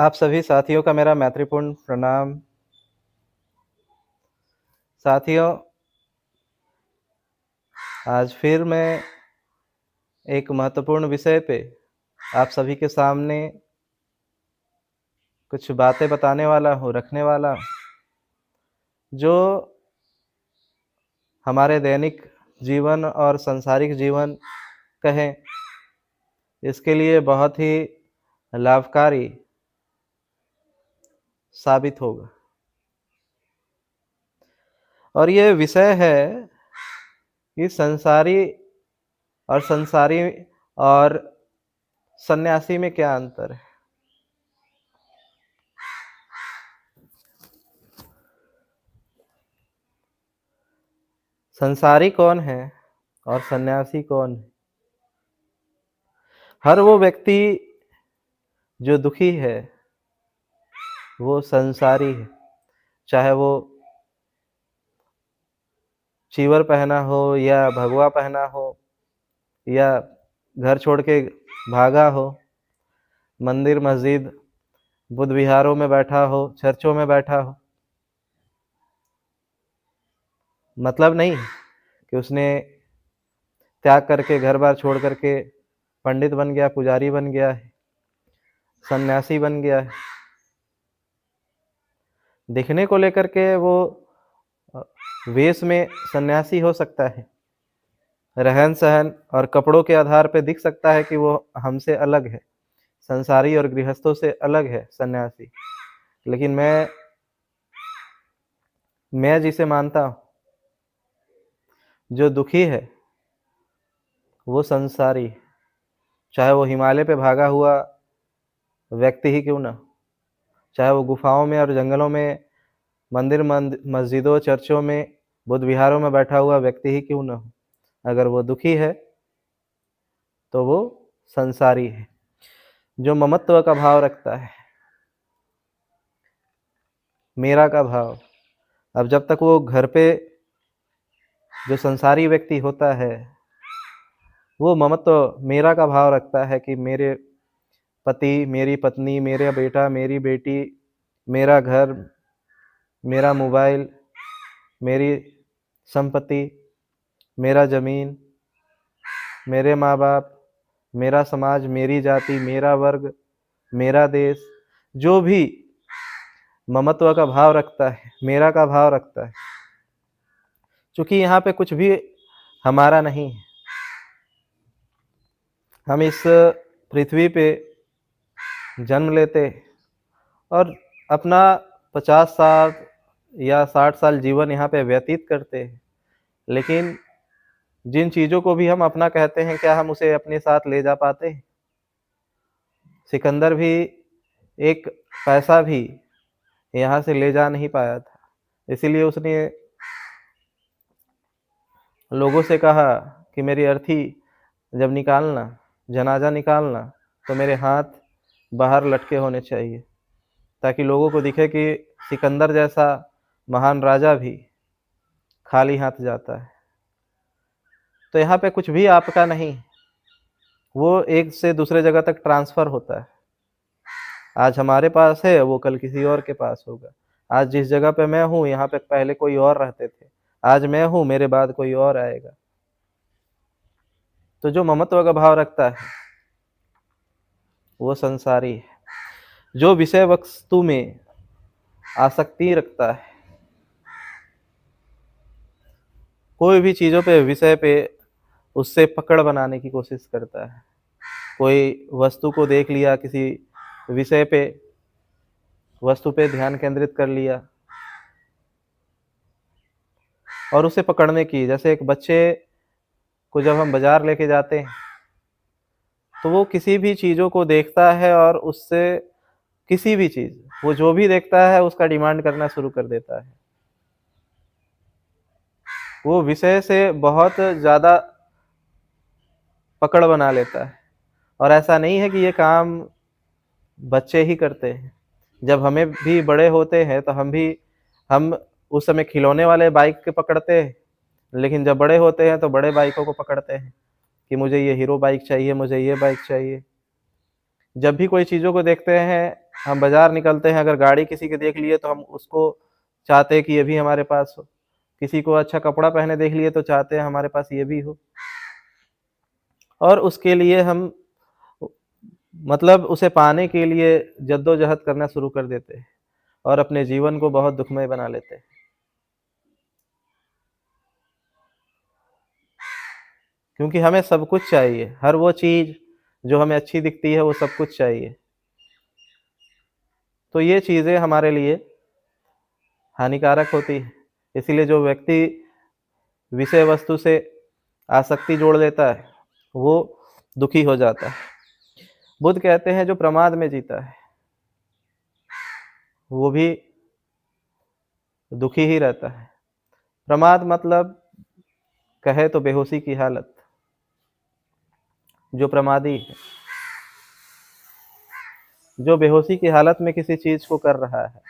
आप सभी साथियों का मेरा मैत्रीपूर्ण प्रणाम। साथियों, आज फिर मैं एक महत्वपूर्ण विषय पे आप सभी के सामने कुछ बातें बताने वाला हूँ, रखने वाला हूँ, जो हमारे दैनिक जीवन और सांसारिक जीवन कहें, इसके लिए बहुत ही लाभकारी साबित होगा। और ये विषय है कि संसारी और सन्यासी में क्या अंतर है। संसारी कौन है और सन्यासी कौन है? हर वो व्यक्ति जो दुखी है वो संसारी है, चाहे वो चीवर पहना हो या भगवा पहना हो या घर छोड़ के भागा हो, मंदिर मस्जिद बुद्ध विहारों में बैठा हो, चर्चों में बैठा हो। मतलब नहीं है कि उसने त्याग करके घर बार छोड़ करके पंडित बन गया, पुजारी बन गया है, सन्यासी बन गया है। दिखने को लेकर के वो वेश में सन्यासी हो सकता है, रहन सहन और कपड़ों के आधार पे दिख सकता है कि वो हमसे अलग है, संसारी और गृहस्थों से अलग है सन्यासी। लेकिन मैं जिसे मानता हूँ, जो दुखी है वो संसारी है, चाहे वो हिमालय पे भागा हुआ व्यक्ति ही क्यों ना, चाहे वो गुफाओं में और जंगलों में मंदिर मस्जिदों चर्चों में बुद्ध विहारों में बैठा हुआ व्यक्ति ही क्यों ना हो, अगर वो दुखी है तो वो संसारी है, जो ममत्व का भाव रखता है, मेरा का भाव। अब जब तक वो घर पे जो संसारी व्यक्ति होता है वो ममत्व मेरा का भाव रखता है कि मेरे पति, मेरी पत्नी, मेरा बेटा, मेरी बेटी, मेरा घर, मेरा मोबाइल, मेरी संपत्ति, मेरा ज़मीन, मेरे माँ बाप, मेरा समाज, मेरी जाति, मेरा वर्ग, मेरा देश, जो भी ममत्व का भाव रखता है, मेरा का भाव रखता है, क्योंकि यहाँ पे कुछ भी हमारा नहीं है। हम इस पृथ्वी पे जन्म लेते और अपना 50 साल या 60 साल जीवन यहाँ पे व्यतीत करते हैं, लेकिन जिन चीज़ों को भी हम अपना कहते हैं, क्या हम उसे अपने साथ ले जा पाते हैं? सिकंदर भी एक पैसा भी यहाँ से ले जा नहीं पाया था, इसीलिए उसने लोगों से कहा कि मेरी अर्थी जब निकालना, जनाजा निकालना, तो मेरे हाथ बाहर लटके होने चाहिए, ताकि लोगों को दिखे कि सिकंदर जैसा महान राजा भी खाली हाथ जाता है। तो यहाँ पे कुछ भी आपका नहीं, वो एक से दूसरे जगह तक ट्रांसफ़र होता है। आज हमारे पास है, वो कल किसी और के पास होगा। आज जिस जगह पे मैं हूँ, यहाँ पे पहले कोई और रहते थे, आज मैं हूँ, मेरे बाद कोई और आएगा। तो जो ममत्व का भाव रखता है वो संसारी है। जो विषय वस्तु में आसक्ति रखता है, कोई भी चीज़ों पे, विषय पे उससे पकड़ बनाने की कोशिश करता है। कोई वस्तु को देख लिया, किसी विषय पे, वस्तु पे ध्यान केंद्रित कर लिया और उसे पकड़ने की, जैसे एक बच्चे को जब हम बाजार लेके जाते हैं तो वो किसी भी चीज़ों को देखता है और उससे किसी भी चीज़, वो जो भी देखता है उसका डिमांड करना शुरू कर देता है। वो विषय से बहुत ज़्यादा पकड़ बना लेता है। और ऐसा नहीं है कि ये काम बच्चे ही करते हैं। जब हमें भी बड़े होते हैं तो हम उस समय खिलौने वाले बाइक के पकड़ते हैं, लेकिन जब बड़े होते हैं तो बड़े बाइकों को पकड़ते हैं कि मुझे ये हीरो बाइक चाहिए, मुझे ये बाइक चाहिए। जब भी कोई चीज़ों को देखते हैं हम बाज़ार निकलते हैं, अगर गाड़ी किसी की देख लिए तो हम उसको चाहते हैं कि ये भी हमारे पास हो। किसी को अच्छा कपड़ा पहने देख लिए तो चाहते हैं हमारे पास ये भी हो। और उसके लिए हम मतलब उसे पाने के लिए जद्दोजहद करना शुरू कर देते हैं और अपने जीवन को बहुत दुखमय बना लेते हैं। क्योंकि हमें सब कुछ चाहिए, हर वो चीज़ जो हमें अच्छी दिखती है वो सब कुछ चाहिए। तो ये चीज़ें हमारे लिए हानिकारक होती है। इसीलिए जो व्यक्ति विषय वस्तु से आसक्ति जोड़ लेता है, वो दुखी हो जाता है। बुद्ध कहते हैं जो प्रमाद में जीता है, वो भी दुखी ही रहता है। प्रमाद मतलब कहे तो बेहोशी की हालत। जो प्रमादी है, जो बेहोशी की हालत में किसी चीज़ को कर रहा है।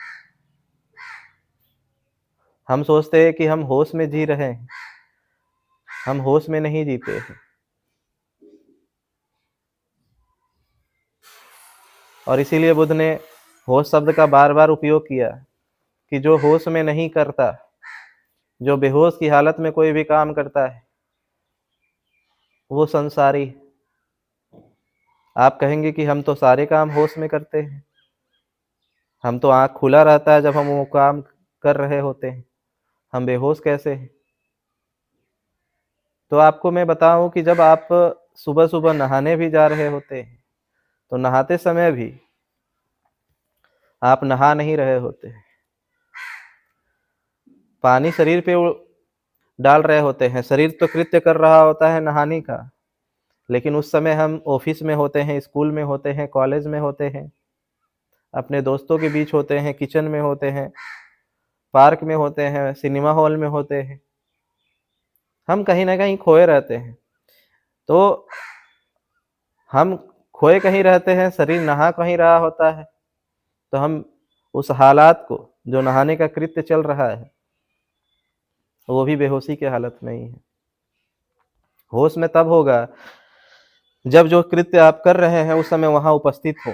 हम सोचते हैं कि हम होश में जी रहे हैं, हम होश में नहीं जीते हैं। और इसीलिए बुद्ध ने होश शब्द का बार-बार उपयोग किया कि जो होश में नहीं करता, जो बेहोश की हालत में कोई भी काम करता है, वो संसारी। आप कहेंगे कि हम तो सारे काम होश में करते हैं, हम तो आँख खुला रहता है जब हम वो काम कर रहे होते हैं, हम बेहोश कैसे हैं? तो आपको मैं बताऊँ कि जब आप सुबह-सुबह नहाने भी जा रहे होते हैं, तो नहाते समय भी आप नहा नहीं रहे होते हैं। पानी शरीर पे डाल रहे होते हैं, शरीर तो कृत्य कर रहा होता है नहाने का, लेकिन उस समय हम ऑफ़िस में होते हैं, स्कूल में होते हैं, कॉलेज में होते हैं, अपने दोस्तों के बीच होते हैं, किचन में होते हैं, पार्क में होते हैं, सिनेमा हॉल में होते हैं। हम कहीं न कहीं खोए रहते हैं। तो हम खोए कहीं रहते हैं, शरीर नहा कहीं रहा होता है, तो हम उस हालात को, जो नहाने का कृत्य चल रहा है, वो भी बेहोशी की हालत में ही है। होश में तब होगा जब जो कृत्य आप कर रहे हैं उस समय वहाँ उपस्थित हो।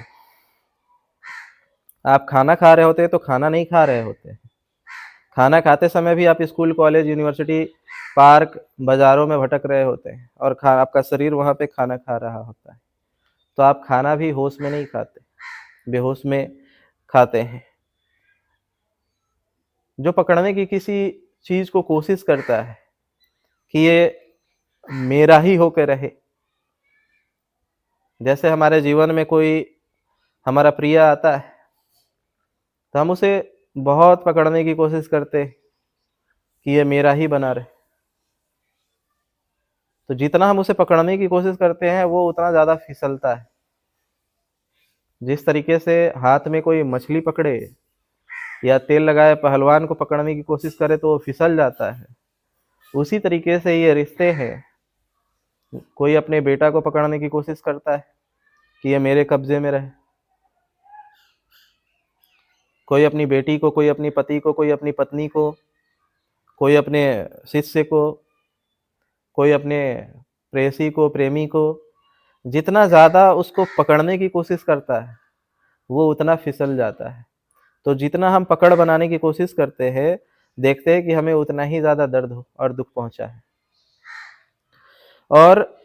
आप खाना खा रहे होते हैं तो खाना नहीं खा रहे होते। खाना खाते समय भी आप स्कूल, कॉलेज, यूनिवर्सिटी, पार्क, बाज़ारों में भटक रहे होते हैं और आपका शरीर वहाँ पे खाना खा रहा होता है। तो आप खाना भी होश में नहीं खाते, बेहोश में खाते हैं। जो पकड़ने की किसी चीज़ को कोशिश करता है कि ये मेरा ही होके रहे। जैसे हमारे जीवन में कोई हमारा प्रिय आता है, तो हम उसे बहुत पकड़ने की कोशिश करते हैं कि ये मेरा ही बना रहे। तो जितना हम उसे पकड़ने की कोशिश करते हैं, वो उतना ज़्यादा फिसलता है। जिस तरीके से हाथ में कोई मछली पकड़े या तेल लगाए पहलवान को पकड़ने की कोशिश करे तो वो फिसल जाता है, उसी तरीके से ये रिश्ते हैं। कोई अपने बेटा को पकड़ने की कोशिश करता है कि ये मेरे कब्ज़े में रहे। कोई अपनी बेटी को, कोई अपनी पति को, कोई अपनी पत्नी को, कोई अपने शिष्य को, कोई अपने प्रेयसी को, प्रेमी को, जितना ज़्यादा उसको पकड़ने की कोशिश करता है, वो उतना फिसल जाता है। तो जितना हम पकड़ बनाने की कोशिश करते हैं, देखते हैं कि हमें उतना ही ज़्यादा दर्द हो और दुःख पहुँचा है। और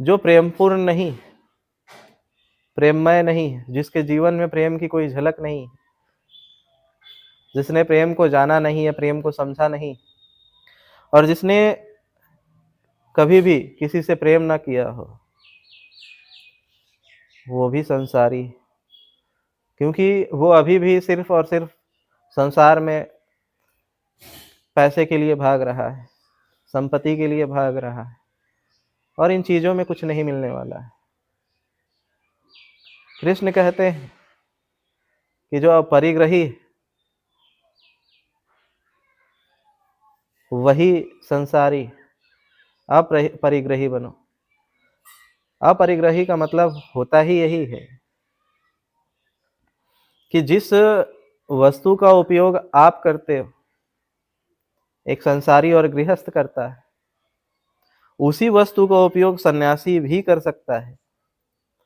जो प्रेमपूर्ण नहीं, प्रेममय नहीं है, जिसके जीवन में प्रेम की कोई झलक नहीं, जिसने प्रेम को जाना नहीं है, प्रेम को समझा नहीं, और जिसने कभी भी किसी से प्रेम ना किया हो, वो भी संसारी है। क्योंकि वो अभी भी सिर्फ़ और सिर्फ़ संसार में पैसे के लिए भाग रहा है, संपत्ति के लिए भाग रहा है, और इन चीज़ों में कुछ नहीं मिलने वाला है। कृष्ण कहते हैं कि जो अपरिग्रही है, वही संसारी, अपरिग्रही बनो। अपरिग्रही का मतलब होता ही यही है कि जिस वस्तु का उपयोग आप करते हो, एक संसारी और गृहस्थ करता है, उसी वस्तु का उपयोग सन्यासी भी कर सकता है।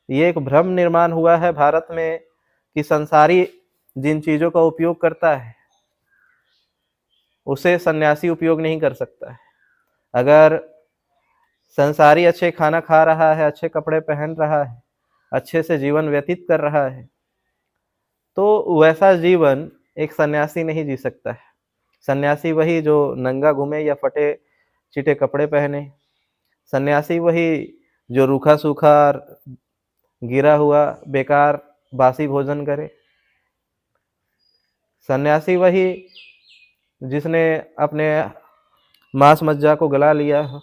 ये एक भ्रम निर्माण हुआ है भारत में कि संसारी जिन चीज़ों का उपयोग करता है, उसे सन्यासी उपयोग नहीं कर सकता है। अगर संसारी अच्छे खाना खा रहा है, अच्छे कपड़े पहन रहा है, अच्छे से जीवन व्यतीत कर रहा है, तो वैसा जीवन एक सन्यासी नहीं जी सकता है। सन्यासी वही जो नंगा घूमे या फटे-चिटे कपड़े पहने। सन्यासी वही जो रूखा-सूखा, गिरा हुआ, बेकार, बासी भोजन करे। सन्यासी वही जिसने अपने मांस-मज्जा को गला लिया हो।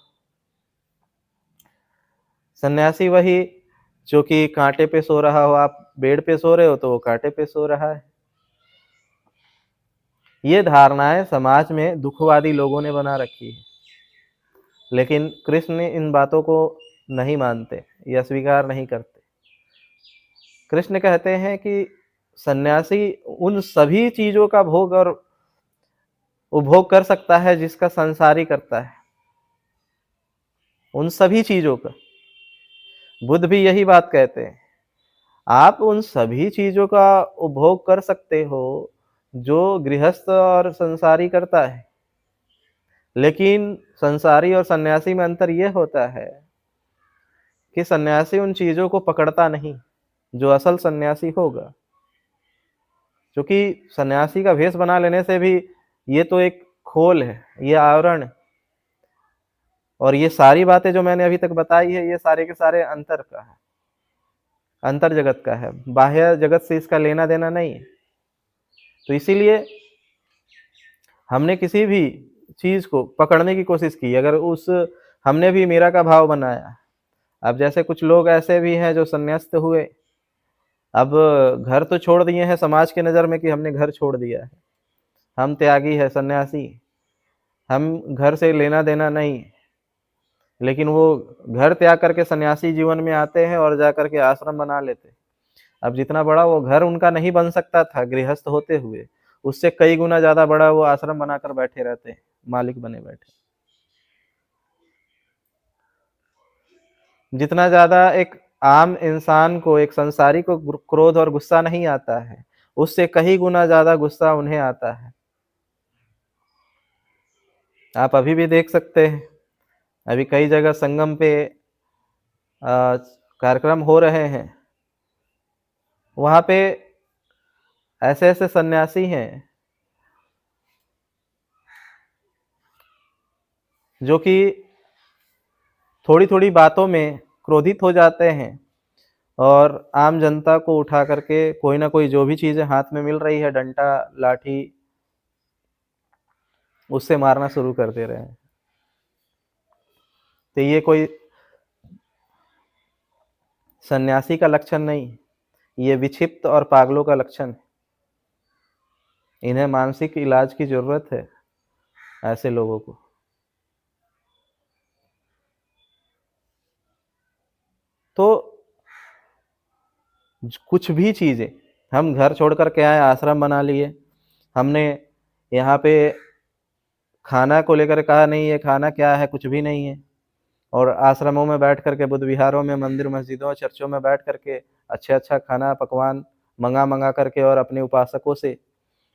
सन्यासी वही जो कि काँटे पे सो रहा हो, आप बेड पे सो रहे हो तो वो काँटे पे सो रहा है। ये धारणाएँ समाज में दुःखवादी लोगों ने बना रखी है। लेकिन कृष्ण इन बातों को नहीं मानते या स्वीकार नहीं करते। कृष्ण कहते हैं कि सन्यासी उन सभी चीज़ों का भोग और उपभोग कर सकता है जिसका संसारी करता है, उन सभी चीज़ों का। बुद्ध भी यही बात कहते हैं। आप उन सभी चीज़ों का उपभोग कर सकते हो जो गृहस्थ और संसारी करता है। लेकिन संसारी और सन्यासी में अंतर ये होता है कि सन्यासी उन चीज़ों को पकड़ता नहीं, जो असल सन्यासी होगा। क्योंकि सन्यासी का भेष बना लेने से भी ये तो एक खोल है, ये आवरण है। और ये सारी बातें जो मैंने अभी तक बताई है, ये सारे के सारे अंतर का है, अंतर जगत का है। बाह्य जगत से इसका लेना देना नहीं है। तो इसीलिए हमने किसी भी चीज़ को पकड़ने की कोशिश की, अगर उस हमने भी मेरा का भाव बनाया। अब जैसे कुछ लोग ऐसे भी हैं जो संन्यास्त हुए, अब घर तो छोड़ दिए हैं समाज की नज़र में कि हमने घर छोड़ दिया है, हम त्यागी है, सन्यासी, हम घर से लेना देना नहीं। लेकिन वो घर त्याग करके सन्यासी जीवन में आते हैं और जाकर के आश्रम बना लेते हैं। अब जितना बड़ा वो घर उनका नहीं बन सकता था गृहस्थ होते हुए, उससे कई गुना ज़्यादा बड़ा वो आश्रम बनाकर बैठे रहते हैं, मालिक बने बैठे। जितना ज़्यादा एक आम इंसान को, एक संसारी को क्रोध और गुस्सा नहीं आता है, उससे कई गुना ज़्यादा गुस्सा उन्हें आता है। आप अभी भी देख सकते हैं, अभी कई जगह संगम पे कार्यक्रम हो रहे हैं। वहाँ पे ऐसे-ऐसे सन्यासी हैं जो कि थोड़ी-थोड़ी बातों में क्रोधित हो जाते हैं और आम जनता को उठा करके कोई ना कोई जो भी चीज़ें हाथ में मिल रही है, डंडा, लाठी, उससे मारना शुरू कर दे रहे हैं। तो ये कोई सन्यासी का लक्षण नहीं, ये विक्षिप्त और पागलों का लक्षण है। इन्हें मानसिक इलाज की ज़रूरत है, ऐसे लोगों को। तो कुछ भी चीज़ें, हम घर छोड़ कर के आए, आश्रम बना लिए, हमने यहाँ पे खाना को लेकर कहा नहीं ये खाना क्या है, कुछ भी नहीं है। और आश्रमों में बैठ कर के, बुद्ध विहारों में, मंदिर मस्जिदों, चर्चों में बैठ कर के अच्छा-अच्छा खाना पकवान मँगा-मँगा करके और अपने उपासकों से,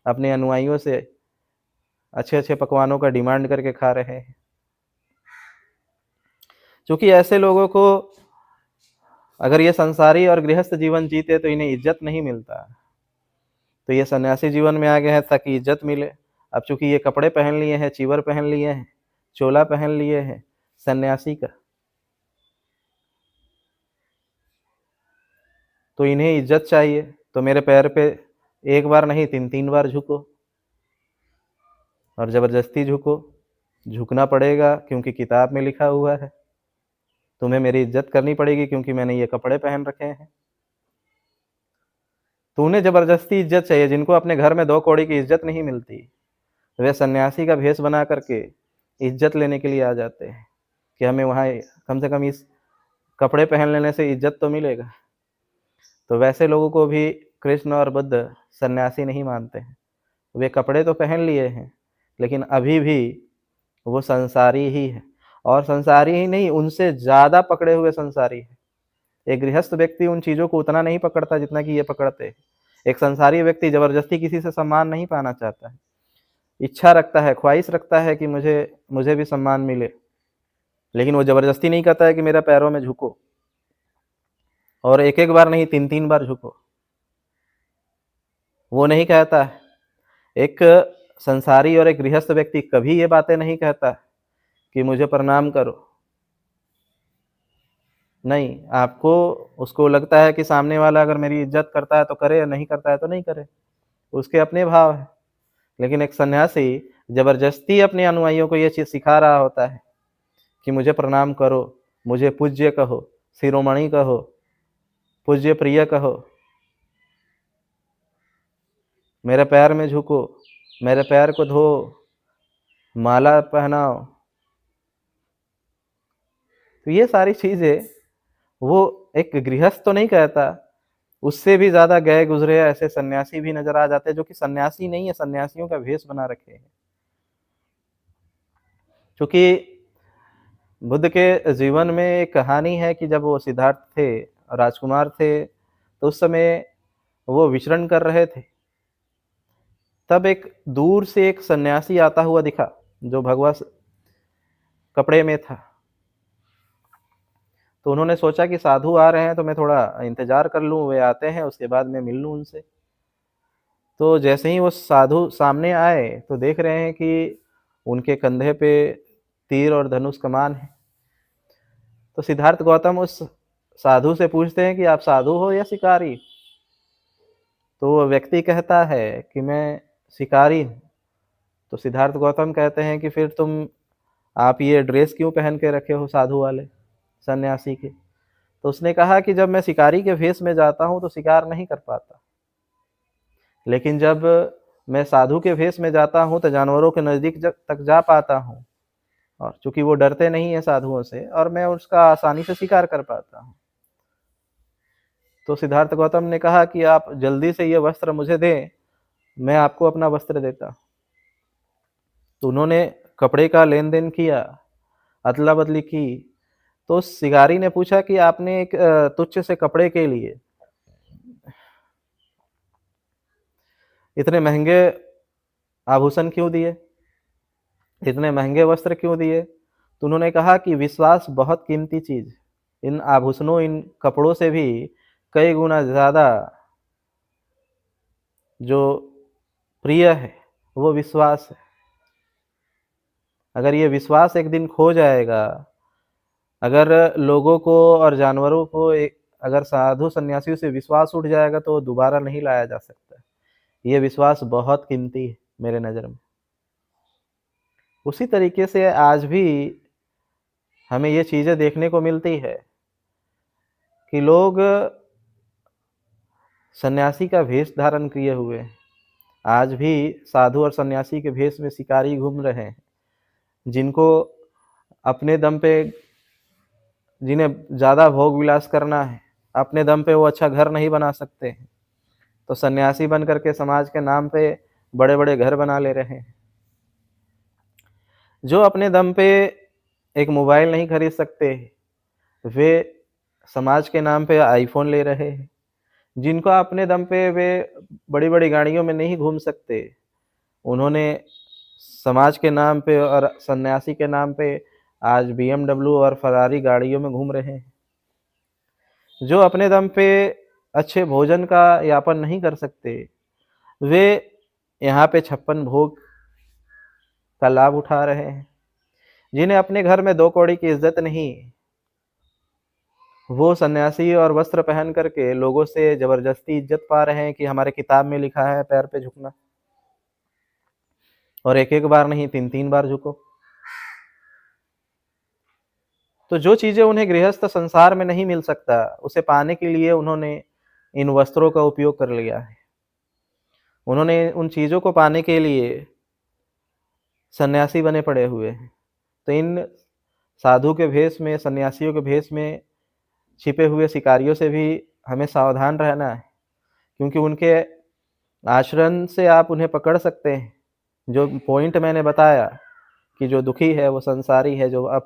अपने अनुयायियों से अच्छे-अच्छे पकवानों का डिमांड करके खा रहे हैं। क्योंकि ऐसे लोगों को अगर ये संसारी और गृहस्थ जीवन जीते तो इन्हें इज़्ज़त नहीं मिलता। तो ये सन्यासी जीवन में आ गए हैं ताकि इज़्ज़त मिले। अब चूँकि ये कपड़े पहन लिए हैं, चीवर पहन लिए हैं, चोला पहन लिए हैं सन्यासी का, तो इन्हें इज़्ज़त चाहिए। तो मेरे पैर पे एक बार नहीं 3-3 बार झुको और ज़बरदस्ती झुको। झुकना पड़ेगा क्योंकि किताब में लिखा हुआ है। तुम्हें मेरी इज़्ज़त करनी पड़ेगी क्योंकि मैंने ये कपड़े पहन रखे हैं। तो उन्हें ज़बरदस्ती इज़्ज़त चाहिए, जिनको अपने घर में 2 कौड़ी की इज़्ज़त नहीं मिलती, वे सन्यासी का भेष बना करके इज़्ज़त लेने के लिए आ जाते हैं कि हमें वहाँ कम से कम इस कपड़े पहन लेने से इज़्ज़त तो मिलेगा। तो वैसे लोगों को भी कृष्ण और बुद्ध सन्यासी नहीं मानते हैं। वे कपड़े तो पहन लिए हैं, लेकिन अभी भी वो संसारी ही है, और संसारी ही नहीं, उनसे ज़्यादा पकड़े हुए संसारी है। एक गृहस्थ व्यक्ति उन चीज़ों को उतना नहीं पकड़ता जितना कि ये पकड़ते हैं। एक संसारी व्यक्ति ज़बरदस्ती किसी से सम्मान नहीं पाना चाहता है। इच्छा रखता है, ख्वाहिश रखता है कि मुझे मुझे भी सम्मान मिले, लेकिन वो ज़बरदस्ती नहीं कहता है कि मेरे पैरों में झुको, और एक-एक बार नहीं 3-3 बार झुको। वो नहीं कहता है। एक संसारी और एक गृहस्थ व्यक्ति कभी ये बातें नहीं कहता कि मुझे प्रणाम करो। नहीं, आपको उसको लगता है कि सामने वाला अगर मेरी इज़्ज़त करता है तो करे, या नहीं करता है तो नहीं करे, उसके अपने भाव हैं। लेकिन एक सन्यासी ज़बरदस्ती अपने अनुयायियों को ये चीज़ सिखा रहा होता है कि मुझे प्रणाम करो, मुझे पूज्य कहो, शिरोमणि कहो, पूज्य प्रिय कहो, मेरे पैर में झुको, मेरे पैर को धो, माला पहनाओ। तो ये सारी चीज़ें वो एक गृहस्थ तो नहीं कहता, उससे भी ज़्यादा गए गुज़रे ऐसे सन्यासी भी नज़र आ जाते हैं, जो कि सन्यासी नहीं है, सन्यासियों का भेष बना रखे हैं। चूँकि बुद्ध के जीवन में एक कहानी है कि जब वो सिद्धार्थ थे, राजकुमार थे, तो उस समय वो विचरण कर रहे थे। तब एक दूर से एक सन्यासी आता हुआ दिखा, जो भगवा कपड़े में था। तो उन्होंने सोचा कि साधु आ रहे हैं तो मैं थोड़ा इंतज़ार कर लूँ, वे आते हैं उसके बाद मैं मिल लूँ उनसे। तो जैसे ही वो साधु सामने आए तो देख रहे हैं कि उनके कंधे पे तीर और धनुष कमान है। तो सिद्धार्थ गौतम उस साधु से पूछते हैं कि आप साधु हो या शिकारी? तो वो व्यक्ति कहता है कि मैं शिकारी हूँ। तो सिद्धार्थ गौतम कहते हैं कि फिर आप ये ड्रेस क्यों पहन के रखे हो साधु वाले, सन्यासी के? तो उसने कहा कि जब मैं शिकारी के भेष में जाता हूँ तो शिकार नहीं कर पाता, लेकिन जब मैं साधु के भेष में जाता हूँ तो जानवरों के नज़दीक तक जा पाता हूँ, और चूँकि वो डरते नहीं हैं साधुओं से, और मैं उसका आसानी से शिकार कर पाता हूँ। तो सिद्धार्थ गौतम ने कहा कि आप जल्दी से ये वस्त्र मुझे दें, मैं आपको अपना वस्त्र देता हूँ। तो उन्होंने कपड़े का लेन-देन किया, अदला-बदली की। तो उस शिकारी ने पूछा कि आपने एक तुच्छ से कपड़े के लिए इतने महँगे आभूषण क्यों दिए? इतने महँगे वस्त्र क्यों दिए? तो उन्होंने कहा कि विश्वास बहुत कीमती चीज़ है। इन आभूषणों, इन कपड़ों से भी कई गुना ज़्यादा जो प्रिय है, वो विश्वास है। अगर ये विश्वास एक दिन खो जाएगा, अगर लोगों को और जानवरों को अगर साधु सन्यासियों से विश्वास उठ जाएगा तो दोबारा नहीं लाया जा सकता। ये विश्वास बहुत कीमती है मेरे नज़र में। उसी तरीके से आज भी हमें ये चीज़ें देखने को मिलती है कि लोग सन्यासी का भेष धारण किए हुए हैं। आज भी साधु और सन्यासी के भेष में शिकारी घूम रहे हैं, जिनको अपने दम पे, जिन्हें ज़्यादा भोग विलास करना है, अपने दम पे वो अच्छा घर नहीं बना सकते हैं, तो सन्यासी बन करके समाज के नाम पे बड़े-बड़े घर बना ले रहे हैं। जो अपने दम पे एक मोबाइल नहीं खरीद सकते, वे समाज के नाम पे आईफ़ोन ले रहे हैं। जिनको अपने दम पे वे बड़ी-बड़ी गाड़ियों में नहीं घूम सकते, उन्होंने समाज के नाम पे और सन्यासी के नाम पे आज बीएमडब्ल्यू और फ़ेरारी गाड़ियों में घूम रहे हैं। जो अपने दम पे अच्छे भोजन का यापन नहीं कर सकते, वे यहाँ पे 56 भोग का लाभ उठा रहे हैं। जिन्हें अपने घर में 2 कौड़ी की इज़्ज़त नहीं, वो सन्यासी और वस्त्र पहन करके लोगों से ज़बरदस्ती इज़्ज़त पा रहे हैं कि हमारे किताब में लिखा है पैर पे झुकना, और एक-एक बार नहीं 3-3 बार झुको। तो जो चीज़ें उन्हें गृहस्थ संसार में नहीं मिल सकता, उसे पाने के लिए उन्होंने इन वस्त्रों का उपयोग कर लिया है। उन्होंने उन चीज़ों को पाने के लिए सन्यासी बने पड़े हुए हैं। तो इन साधु के भेष में, सन्यासियों के भेष में छिपे हुए शिकारियों से भी हमें सावधान रहना है, क्योंकि उनके आचरण से आप उन्हें पकड़ सकते हैं। जो पॉइंट मैंने बताया कि जो दुखी है वो संसारी है, जो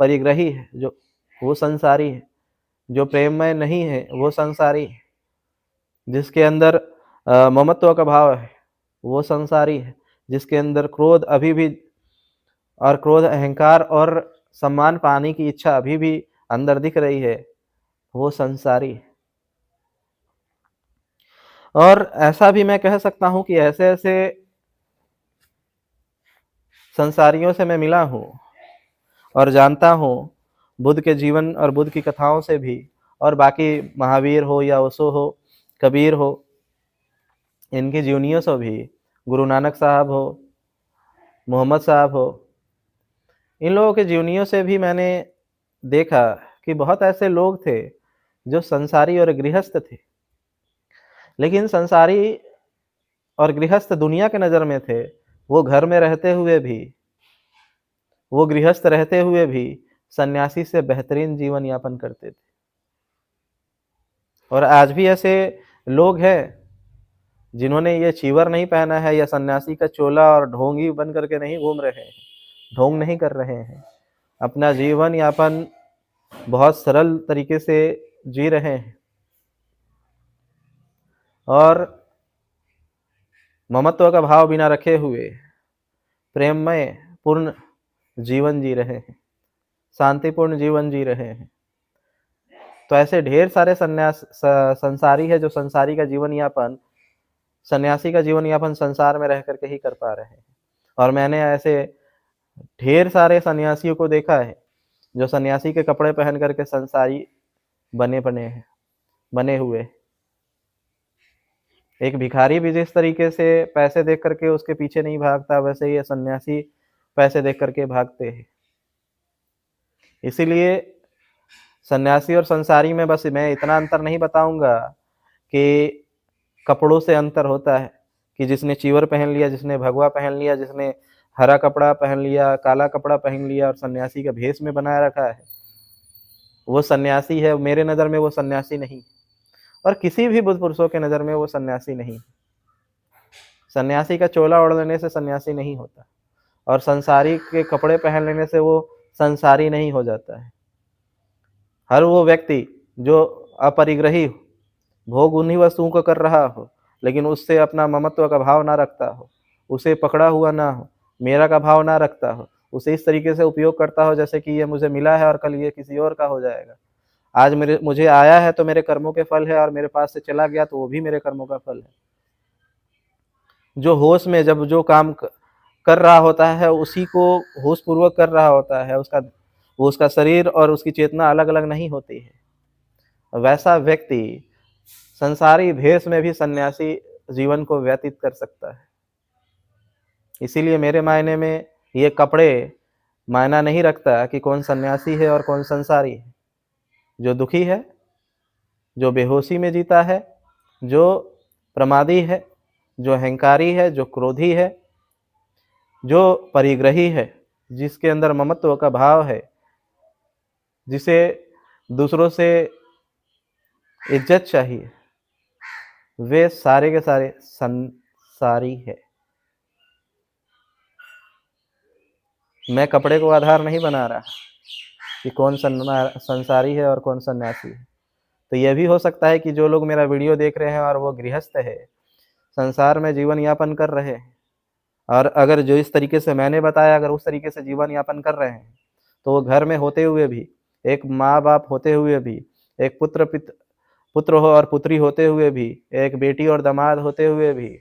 परिग्रही है जो वो संसारी है। जो प्रेममय नहीं है वो संसारी है। जिसके अंदर ममत्व का भाव है वो संसारी है। जिसके अंदर क्रोध अभी भी और क्रोध, अहंकार और सम्मान पाने की इच्छा अभी भी अंदर दिख रही है, वो संसारी है। और ऐसा भी मैं कह सकता हूँ कि ऐसे-ऐसे संसारियों से मैं मिला हूँ और जानता हूँ, बुद्ध के जीवन और बुद्ध की कथाओं से भी, और बाकी महावीर हो या ओशो हो, कबीर हो, इनकी जीवनियों से भी, गुरु नानक साहब हो, मोहम्मद साहब हो, इन लोगों की जीवनियों से भी मैंने देखा कि बहुत ऐसे लोग थे जो संसारी और गृहस्थ थे। लेकिन संसारी और गृहस्थ दुनिया के नज़र में थे, वो घर में रहते हुए भी, वो गृहस्थ रहते हुए भी सन्यासी से बेहतरीन जीवन यापन करते थे। और आज भी ऐसे लोग हैं जिन्होंने ये चीवर नहीं पहना है या सन्यासी का चोला और ढोंगी बन करके नहीं घूम रहे हैं, ढोंग नहीं कर रहे हैं। अपना जीवन यापन बहुत सरल तरीके से जी रहे हैं और ममत्व का भाव बिना रखे हुए प्रेममय पूर्ण जीवन जी रहे हैं, शांतिपूर्ण जीवन जी रहे हैं। तो ऐसे ढेर सारे संसारी है जो संसारी का जीवन यापन, सन्यासी का जीवन यापन संसार में रह करके ही कर पा रहे हैं। और मैंने ऐसे ढेर सारे सन्यासियों को देखा है जो सन्यासी के कपड़े पहन करके संसारी बने हुए। एक भिखारी भी जिस तरीके से पैसे देख करके उसके पीछे नहीं भागता, वैसे ही ये सन्यासी पैसे देख करके भागते हैं। इसीलिए सन्यासी और संसारी में बस मैं इतना अंतर नहीं बताऊंगा कि कपड़ों से अंतर होता है, कि जिसने चीवर पहन लिया, जिसने भगवा पहन लिया, जिसने हरा कपड़ा पहन लिया, काला कपड़ा पहन लिया और सन्यासी का भेष में बनाए रखा है, वो सन्यासी है। मेरे नज़र में वो सन्यासी नहीं, और किसी भी बुद्ध पुरुषों के नज़र में वो सन्यासी नहीं। सन्यासी का चोला ओढ़ लेने से सन्यासी नहीं होता, और संसारी के कपड़े पहन लेने से वो संसारी नहीं हो जाता है। हर वो व्यक्ति जो अपरिग्रही हो, भोग उन्हीं वस्तुओं को कर रहा हो, लेकिन उससे अपना ममत्व का भाव ना रखता हो, उसे पकड़ा हुआ ना हो, मेरा का भाव ना रखता हो, उसे इस तरीके से उपयोग करता हो जैसे कि ये मुझे मिला है और कल ये किसी और का हो जाएगा। आज मुझे आया है तो मेरे कर्मों के फल है, और मेरे पास से चला गया तो वो भी मेरे कर्मों का फल है। जो होश में जब जो काम कर रहा होता है उसी को होश पूर्वक कर रहा होता है, उसका शरीर और उसकी चेतना अलग अलग नहीं होती है। वैसा व्यक्ति संसारी भेष में भी सन्यासी जीवन को व्यतीत कर सकता है। इसीलिए मेरे मायने में ये कपड़े मायना नहीं रखता कि कौन सन्यासी है और कौन संसारी है। जो दुखी है, जो बेहोशी में जीता है, जो प्रमादी है, जो अहंकारी है, जो क्रोधी है, जो परिग्रही है, जिसके अंदर ममत्व का भाव है, जिसे दूसरों से इज्जत चाहिए, वे सारे के सारे संसारी है। मैं कपड़े को आधार नहीं बना रहा कि कौन संसारी है और कौन सन्यासी है। तो यह भी हो सकता है कि जो लोग मेरा वीडियो देख रहे हैं और वो गृहस्थ है, संसार में जीवन यापन कर रहे हैं, और अगर जो इस तरीके से मैंने बताया अगर उस तरीके से जीवन यापन कर रहे हैं, तो वो घर में होते हुए भी, एक माँ बाप होते हुए भी, एक पुत्र हो और पुत्री होते हुए भी, एक बेटी और दामाद होते हुए भी,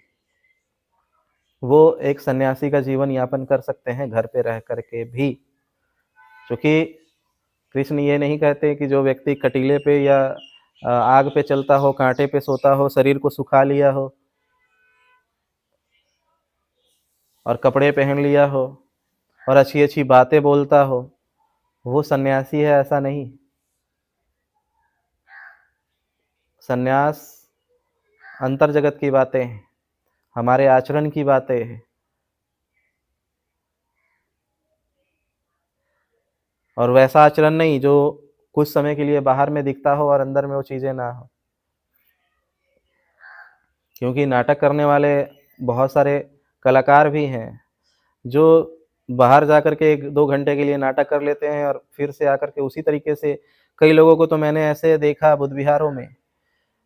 वो एक सन्यासी का जीवन यापन कर सकते हैं घर पे रह करके भी। क्योंकि कृष्ण ये नहीं कहते कि जो व्यक्ति कटीले पे या आग पे चलता हो, कांटे पे सोता हो, शरीर को सुखा लिया हो और कपड़े पहन लिया हो और अच्छी अच्छी बातें बोलता हो, वो सन्यासी है, ऐसा नहीं। सन्यास अंतर जगत की बातें हैं, हमारे आचरण की बातें हैं, और वैसा आचरण नहीं जो कुछ समय के लिए बाहर में दिखता हो और अंदर में वो चीज़ें ना हो। क्योंकि नाटक करने वाले बहुत सारे कलाकार भी हैं जो बाहर जा कर के 1-2 घंटे के लिए नाटक कर लेते हैं और फिर से आकर के उसी तरीके से कई लोगों को तो मैंने ऐसे देखा बुद्ध विहारों में,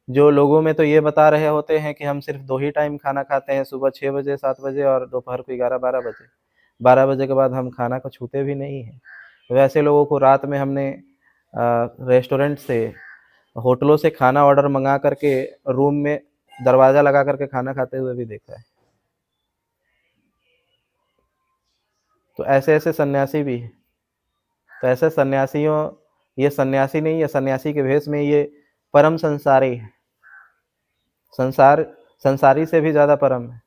जो लोगों में तो ये बता रहे होते हैं कि हम सिर्फ़ 2 ही टाइम खाना खाते हैं, सुबह 6 बजे, 7 बजे और दोपहर को 11-12 बजे। 12 बजे के बाद हम खाना को छूते भी नहीं हैं। वैसे लोगों को रात में हमने रेस्टोरेंट से, होटलों से खाना ऑर्डर मँगा कर के रूम में दरवाज़ा लगा कर के खाना खाते हुए भी देखा है। तो ऐसे-ऐसे सन्यासी भी हैं। तो ऐसे सन्यासियों, ये सन्यासी नहीं, ये सन्यासी के भेष में ये परम संसारी है। संसार संसारी से भी ज़्यादा परम है।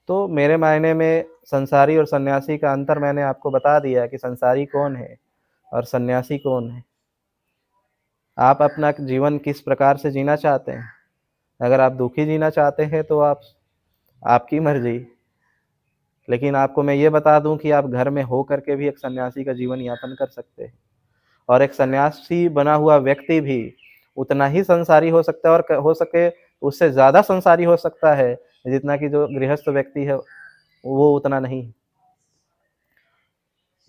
तो मेरे मायने में संसारी और सन्यासी का अंतर मैंने आपको बता दिया कि संसारी कौन है और सन्यासी कौन है। आप अपना जीवन किस प्रकार से जीना चाहते हैं? अगर आप दुखी जीना चाहते हैं तो आपकी मर्ज़ी। लेकिन आपको मैं ये बता दूँ कि आप घर में हो कर के भी एक सन्यासी का जीवन यापन कर सकते हैं। और एक सन्यासी बना हुआ व्यक्ति भी उतना ही संसारी हो सकता है और हो सके उससे ज़्यादा संसारी हो सकता है, जितना कि जो गृहस्थ व्यक्ति है, वो उतना नहीं।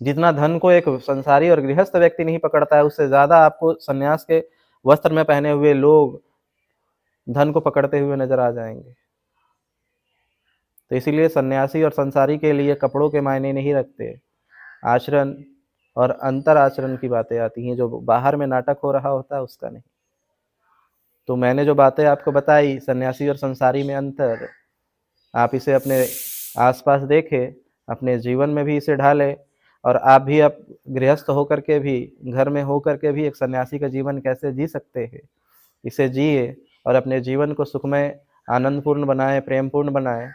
जितना धन को एक संसारी और गृहस्थ व्यक्ति नहीं पकड़ता है, उससे ज़्यादा आपको सन्यास के वस्त्र में पहने हुए लोग धन को पकड़ते हुए नज़र आ जाएँगे। तो इसीलिए सन्यासी और संसारी के लिए कपड़ों के मायने नहीं रखते। आचरण और अंतर आचरण की बातें आती हैं, जो बाहर में नाटक हो रहा होता है उसका नहीं। तो मैंने जो बातें आपको बताई सन्यासी और संसारी में अंतर, आप इसे अपने आस-पास देखें, अपने जीवन में भी इसे ढालें और आप भी अब गृहस्थ होकर के भी, घर में होकर के भी एक सन्यासी का जीवन कैसे जी सकते हैं, इसे जिए और अपने जीवन को सुखमय, आनंदपूर्ण बनाएँ, प्रेमपूर्ण बनाएँ।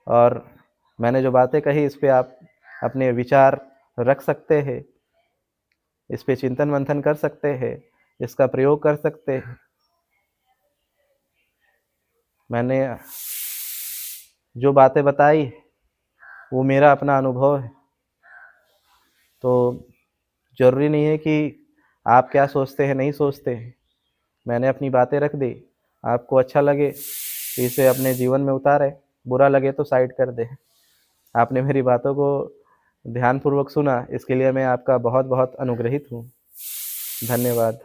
और मैंने जो बातें कही इस पे आप अपने विचार रख सकते हैं, इस पे चिंतन-मंथन कर सकते हैं, इसका प्रयोग कर सकते हैं। मैंने जो बातें बताई, वो मेरा अपना अनुभव है। तो ज़रूरी नहीं है कि आप क्या सोचते हैं, नहीं सोचते हैं। मैंने अपनी बातें रख दी, आपको अच्छा लगे तो इसे अपने जीवन में उतारें, बुरा लगे तो साइड कर दें। आपने मेरी बातों को ध्यानपूर्वक सुना, इसके लिए मैं आपका बहुत-बहुत अनुग्रहित हूँ। धन्यवाद।